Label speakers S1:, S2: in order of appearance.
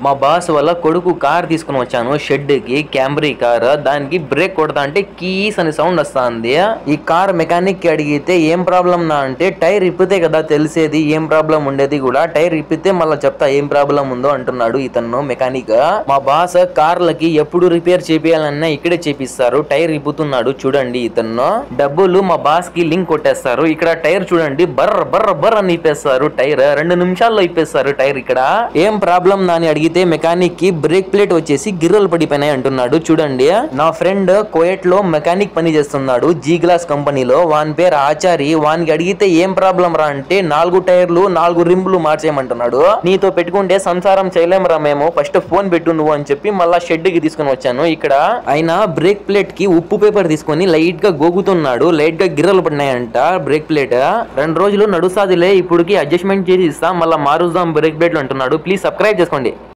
S1: మా బాస్ వల్ల కొడుకు కార్ తీసుకుని వచ్చాను షెడ్ కి, క్యాంబ్రీ కార్. దానికి బ్రేక్ కొడతా అంటే కీస్ అని సౌండ్ వస్తుంది. ఈ కార్ మెకానిక్ కి అడిగితే ఏం ప్రాబ్లం నా అంటే, టైర్ ఇప్పితే కదా తెలిసేది ఏం ప్రాబ్లం ఉండేది కూడా, టైర్ ఇప్పితే మళ్ళీ చెప్తా ఏం ప్రాబ్లం ఉందో అంటున్నాడు ఇతను మెకానిక్. మా బాస్ కార్లకి ఎప్పుడు రిపేర్ చేపియాలన్నా ఇక్కడే చేపిస్తారు. టైర్ ఇప్పుతున్నాడు చూడండి ఇతను. డబ్బులు మా బాస్ కి లింక్ కొట్టేస్తారు. ఇక్కడ టైర్ చూడండి బర్ర బర్ర బర్ర అని ఇప్పేస్తారు. టైర్ 2 నిమిషాల్లో ఇప్పేస్తారు టైర్. ఇక్కడ ఏం ప్రాబ్లం నాని అడిగితే మెకానిక్ కి బ్రేక్ ప్లేట్ వచ్చేసి గిర్రలు పడిపోయినాయి అంటున్నాడు చూడండి. నా ఫ్రెండ్ కోయట్ లో మెకానిక్ పని చేస్తున్నాడు జీ గ్లాస్ కంపెనీలో. వాని పేరు ఆచారి. వానికి అడిగితే ఏం ప్రాబ్లం రా అంటే 4 టైర్లు 4 రింపులు మార్చేయమంటున్నాడు. నీతో పెట్టుకుంటే సంసారం చేయలేమరా మేము, ఫస్ట్ ఫోన్ పెట్టు నువ్వు అని చెప్పి మళ్ళా షెడ్ కి తీసుకుని వచ్చాను. ఇక్కడ ఆయన బ్రేక్ ప్లేట్ కి ఉప్పు పేపర్ తీసుకొని లైట్ గా గోగుతున్నాడు. లైట్ గా గిర్రలు పడినాయంట బ్రేక్ ప్లేట్. 2 రోజులు నడుస్తాదిలే, ఇప్పుడుకి అడ్జస్ట్మెంట్ చేసి ఇస్తా, మళ్ళీ మారుద్దాం బ్రేక్ ప్లేట్లు అంటున్నాడు. ప్లీజ్ సబ్స్క్రైబ్ చేసుకోండి.